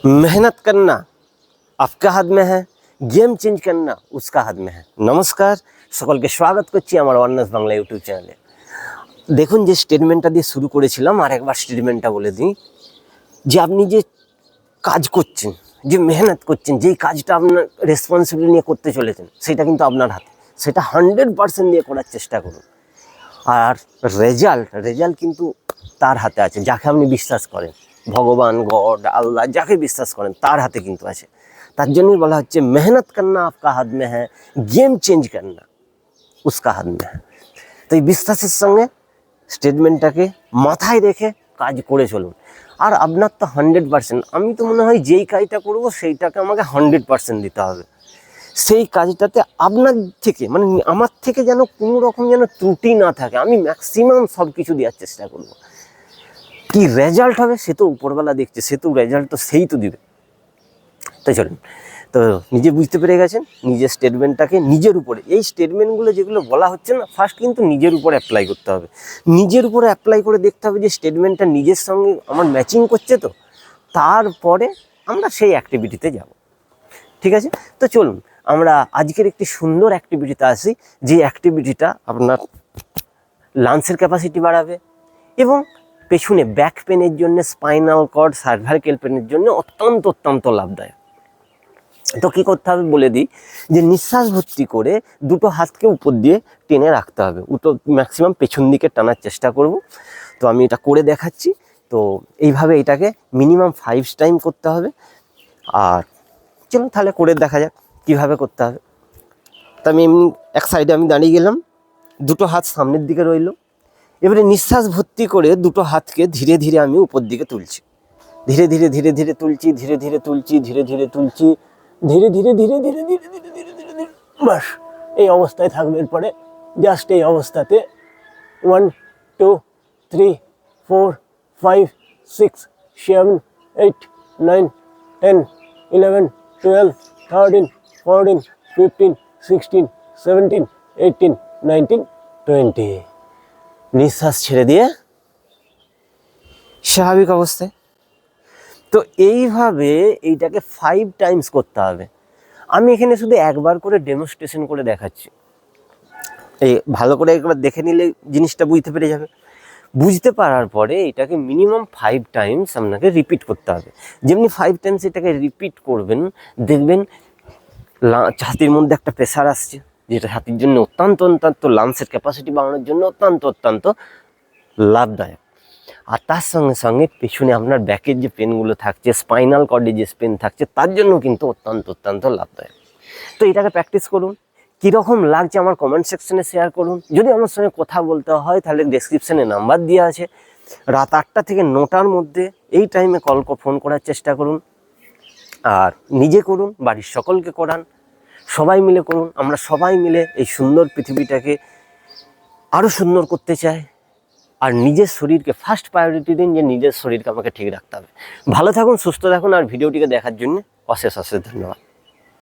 मेहनत करना आपका हाथ में है, गेम चेंज करना उसका हाथ में है। नमस्कार সকলকে স্বাগত করছি আমার ওয়াননেস বাংলা ইউটিউব চ্যানেলে। দেখুন যে স্টেটমেন্টটা দিয়ে শুরু করেছিলাম, আর একবার স্টেটমেন্টটা বলে দিই যে আপনি যে কাজ করছেন, যে মেহনত করছেন, যেই কাজটা আপনার রেসপন্সিবিলিটি নিয়ে করতে চলেছেন, সেটা কিন্তু আপনার হাতে। সেটা 100% দিয়ে করার চেষ্টা করুন। আর রেজাল্ট কিন্তু তার হাতে আছে, যাকে আপনি বিশ্বাস করেন। ভগবান, গড, আল্লাহ, যাকে বিশ্বাস করেন তার হাতে কিন্তু আছে। তার জন্যই বলা হচ্ছে মেহনত করনা আপকা হাত মে হ্যাঁ, গেম চেঞ্জ করনা उसका हाथ में है। তো এই বিশ্বাসের সঙ্গে স্টেটমেন্টটাকে মাথায় রেখে কাজ করে চলুন। আর আপনার তো 100%, আমি তো মনে হয় যেই কাজটা করব সেইটাকে আমাকে 100% দিতে হবে। সেই কাজটাতে আপনার থেকে মানে আমার থেকে যেন কোনো রকম যেন ত্রুটি না থাকে, আমি ম্যাক্সিমাম সব কিছু দেওয়ার চেষ্টা করব। কি রেজাল্ট হবে সে তো উপরবেলা দেখছে, সে তো রেজাল্ট তো সেই তো দিবে। তাই চলুন, তো নিজে বুঝতে পেরে গেছেন নিজের স্টেটমেন্টটাকে নিজের উপরে, এই স্টেটমেন্টগুলো যেগুলো বলা হচ্ছে না, ফার্স্ট কিন্তু নিজের উপরে অ্যাপ্লাই করতে হবে। নিজের উপরে অ্যাপ্লাই করে দেখতে হবে যে স্টেটমেন্টটা নিজের সঙ্গে আমার ম্যাচিং করছে তো, তারপরে আমরা সেই অ্যাক্টিভিটিতে যাব। ঠিক আছে, তো চলুন আমরা আজকের একটি সুন্দর অ্যাক্টিভিটিতে আসি, যে অ্যাক্টিভিটিটা আপনার লাংসের ক্যাপাসিটি বাড়াবে এবং পেছনে ব্যাক পেনের জন্য, স্পাইনাল কর্ড, সার্ভাইকাল পেনের জন্য অত্যন্ত লাভদায়ক। তো কী করতে হবে বলে দিই, যে নিঃশ্বাস ভর্তি করে দুটো হাতকে উপর দিয়ে টেনে রাখতে হবে, ম্যাক্সিমাম পেছন দিকে টানার চেষ্টা করব। তো আমি এটা করে দেখাচ্ছি। তো এইভাবে এটাকে মিনিমাম 5 টাইম করতে হবে। আর চলুন তাহলে করে দেখা যাক কীভাবে করতে হবে। তো আমি এমনি এক সাইডে আমি দাঁড়িয়ে গেলাম, দুটো হাত সামনের দিকে রইল। এবারে নিঃশ্বাস ভর্তি করে দুটো হাতকে ধীরে ধীরে আমি উপর দিকে তুলছি, ধীরে ধীরে তুলছি, ধীরে ধীরে তুলছি, ধীরে ধীরে তুলছি, ধীরে ধীরে বাস এই অবস্থায় থাকবে। এরপরে জাস্ট এই অবস্থাতে 1 2 3 4 5 6 7 8 9 10 11 12 13 14 15 16 17 18 19 20। নিঃশ্বাস ছেড়ে দিয়ে স্বাভাবিক অবস্থায়। তো এইভাবে এইটাকে 5 টাইমস করতে হবে। আমি এখানে শুধু একবার করে ডেমনস্ট্রেশন করে দেখাচ্ছি, এই ভালো করে একবার দেখে নিলে জিনিসটা বুঝতে পেরে যাবে। বুঝতে পারার পরে এটাকে মিনিমাম 5 টাইমস আপনাকে রিপিট করতে হবে। যেমনি 5 টাইমস এটাকে রিপিট করবেন, দেখবেন ছাতির মধ্যে একটা প্রেশার আসছে, যেটা ছাতির জন্য অত্যন্ত লাংসের ক্যাপাসিটি বাড়ানোর জন্য অত্যন্ত লাভদায়ক। আর তার সঙ্গে সঙ্গে পেছনে আপনার ব্যাকের যে পেনগুলো থাকছে, স্পাইনাল কর্ডে যে পেন থাকছে, তার জন্য কিন্তু অত্যন্ত লাভদায়ক। তো এটাকে প্র্যাকটিস করুন। কীরকম লাগছে আমার কমেন্ট সেকশনে শেয়ার করুন। যদি আমার সঙ্গে কথা বলতে হয় তাহলে ডেসক্রিপশানে নাম্বার দেওয়া আছে। রাত 8টা থেকে 9টার মধ্যে এই টাইমে ফোন করার চেষ্টা করুন। আর নিজে করুন, বাড়ির সকলকে করান, সবাই মিলে করুন। আমরা সবাই মিলে এই সুন্দর পৃথিবীটাকে আরও সুন্দর করতে চাই। আর নিজের শরীরকে ফার্স্ট প্রায়োরিটি দিন, যে নিজের শরীরকে আমাকে ঠিক রাখতে হবে। ভালো থাকুন, সুস্থ থাকুন। আর ভিডিওটিকে দেখার জন্য অশেষ ধন্যবাদ।